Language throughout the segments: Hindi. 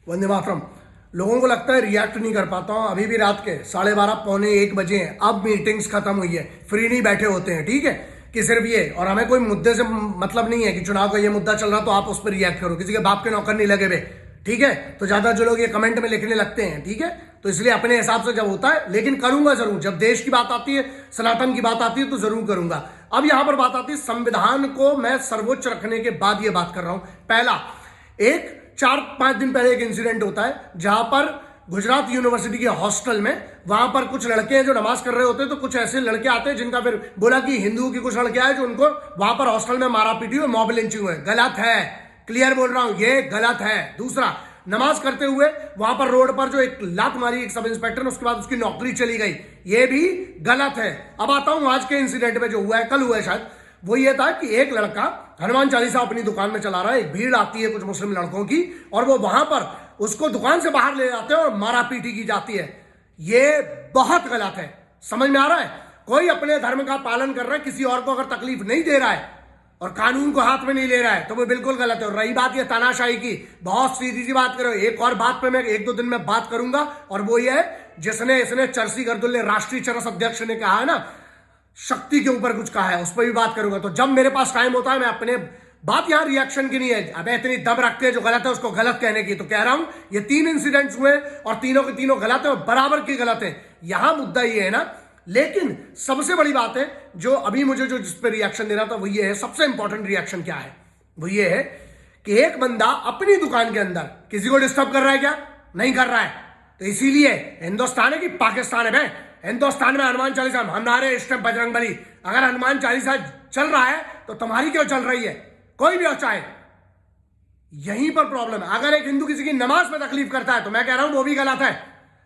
वंदे मातरम। लोगों को लगता है रिएक्ट नहीं कर पाता हूं, अभी भी रात के 12:30 पौने 1 बजे हैं। अब मीटिंग्स खत्म हुई है, फ्री नहीं बैठे होते हैं, ठीक है, कि सिर्फ ये, और हमें कोई मुद्दे से मतलब नहीं है कि चुनाव का ये मुद्दा चल रहा तो आप उस पर रिएक्ट करो, किसी के बाप के नौकर नहीं लगे हुए, ठीक है। तो ज्यादा जो लोग ये कमेंट में लिखने लगते हैं, ठीक है, तो इसलिए अपने हिसाब से जब होता है, लेकिन करूंगा जरूर। जब देश की बात आती है, सनातन की बात आती है, तो जरूर करूंगा। अब यहां पर बात आती है संविधान को मैं सर्वोच्च रखने के बाद ये बात कर रहा हूं। पहला, एक 4-5 दिन पहले एक इंसिडेंट होता है जहां पर गुजरात यूनिवर्सिटी के हॉस्टल में, वहां पर कुछ लड़के हैं जो नमाज कर रहे होते हैं, तो कुछ ऐसे लड़के आते हैं जिनका फिर बोला कि हिंदुओं की कुछ लड़के आए जो उनको वहां पर हॉस्टल में मारा पीटी हुई, मॉब लिंचिंग हुए। गलत है, क्लियर बोल रहा हूं, ये गलत है। दूसरा, नमाज करते हुए वहां पर रोड पर जो एक लात मारी एक सब इंस्पेक्टर ने, उसके बाद उसकी नौकरी चली गई, ये भी गलत है। अब आता हूं आज के इंसिडेंट में जो हुआ है, कल हुआ है शायद। वो ये था कि एक लड़का हनुमान चालीसा अपनी दुकान में चला रहा है, एक भीड़ आती है कुछ मुस्लिम लड़कों की, और वो वहां पर उसको दुकान से बाहर ले जाते हैं और मारा पीटी की जाती है। ये बहुत गलत है। समझ में आ रहा है? कोई अपने धर्म का पालन कर रहा है, किसी और को अगर तकलीफ नहीं दे रहा है और कानून को हाथ में नहीं ले रहा है, तो वो बिल्कुल गलत है। और रही बात ये तानाशाही की, बहुत सीधी सी बात करो, एक और बात पे मैं 1-2 दिन में बात करूंगा, और वो ये है जिसने इसने चरसी गर्दुल्ले राष्ट्रीय चरस अध्यक्ष ने कहा है ना, शक्ति के ऊपर कुछ कहा है, उस पर भी बात करूंगा। तो जब मेरे पास टाइम होता है, मैं अपने बात यहां रिएक्शन की नहीं है, अब इतनी दम रखते हैं जो गलत है उसको गलत कहने की, तो कह रहा हूं ये 3 इंसिडेंट्स हुए और तीनों के तीनों गलत है और बराबर की गलत है। यहां मुद्दा ये है ना, लेकिन सबसे बड़ी बात है जो अभी मुझे जो जिस पे रिएक्शन देना था वो ये है, सबसे इंपॉर्टेंट रिएक्शन क्या है, वो ये है कि एक बंदा अपनी दुकान के अंदर किसी को डिस्टर्ब कर रहा है क्या? नहीं कर रहा है। तो इसीलिए हिंदुस्तान है कि पाकिस्तान है? भाई हिंदुस्तान में हनुमान चालीसा हमारे इष्ट बजरंग बली, अगर हनुमान चालीसा चल रहा है तो तुम्हारी क्यों चल रही है? कोई भी हो चाहे, यहीं पर प्रॉब्लम है। अगर एक हिंदू किसी की नमाज में तकलीफ करता है तो मैं कह रहा हूं वो भी गलत है।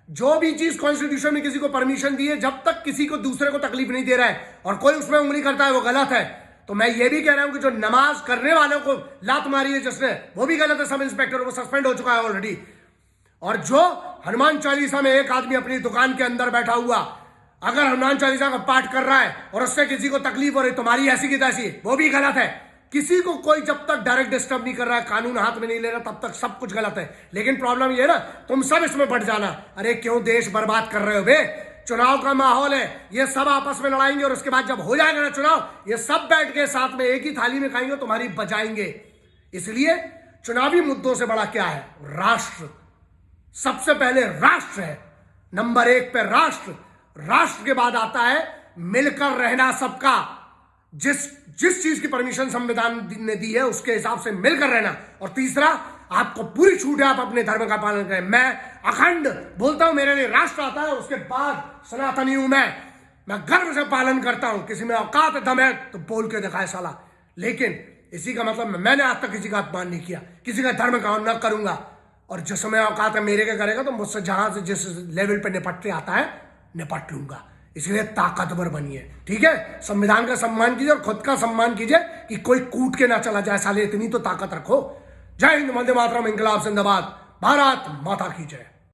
जो भी चीज कॉन्स्टिट्यूशन में किसी को परमिशन दी है, जब तक किसी को दूसरे को तकलीफ नहीं दे रहा है और कोई उसमें उंगली करता है, वो गलत है। तो मैं ये भी कह रहा हूं कि जो नमाज करने वालों को लात मारी है जिसने, वो भी गलत है। सब इंस्पेक्टर वो सस्पेंड हो चुका है ऑलरेडी। और जो हनुमान चालीसा में एक आदमी अपनी दुकान के अंदर बैठा हुआ अगर हनुमान चालीसा का पाठ कर रहा है और उससे किसी को तकलीफ हो रही, तुम्हारी ऐसी की तैसी, वो भी गलत है। किसी को कोई जब तक डायरेक्ट डिस्टर्ब नहीं कर रहा है, कानून हाथ में नहीं ले रहा, तब तक सब कुछ गलत है। लेकिन प्रॉब्लम ये है ना, तुम सब इसमें बढ़ जाना, अरे क्यों देश बर्बाद कर रहे हो बे? चुनाव का माहौल है, ये सब आपस में लड़ाएंगे और उसके बाद जब हो जाएगा ना चुनाव, ये सब बैठ के साथ में एक ही थाली में खाएंगे, तुम्हारी बजाएंगे। इसलिए चुनावी मुद्दों से बड़ा क्या है? राष्ट्र। सबसे पहले राष्ट्र है, नंबर 1 पे राष्ट्र। राष्ट्र के बाद आता है मिलकर रहना सबका। जिस चीज की परमिशन संविधान ने दी है उसके हिसाब से मिलकर रहना। और तीसरा, आपको पूरी छूट है, आप अपने धर्म का पालन करें। मैं अखंड बोलता हूं, मेरे लिए राष्ट्र आता है, उसके बाद सनातनी हूं मैं गर्व से पालन करता हूं। किसी में औकात दम है तो बोल के दिखाए साला। लेकिन इसी का मतलब मैंने आज तक किसी का अपमान नहीं किया, किसी का धर्म का न करूंगा। और जिसमें औकात है मेरे के करेगा तो मुझसे जहां से जिस लेवल पे निपटते आता है निपट लूंगा। इसलिए ताकतवर बनिए, ठीक है? संविधान का सम्मान कीजिए और खुद का सम्मान कीजिए कि कोई कूट के ना चला जाए साले, इतनी तो ताकत रखो। जय हिंद, वंदे मातरम, इंकलाब जिंदाबाद, भारत माता की जय।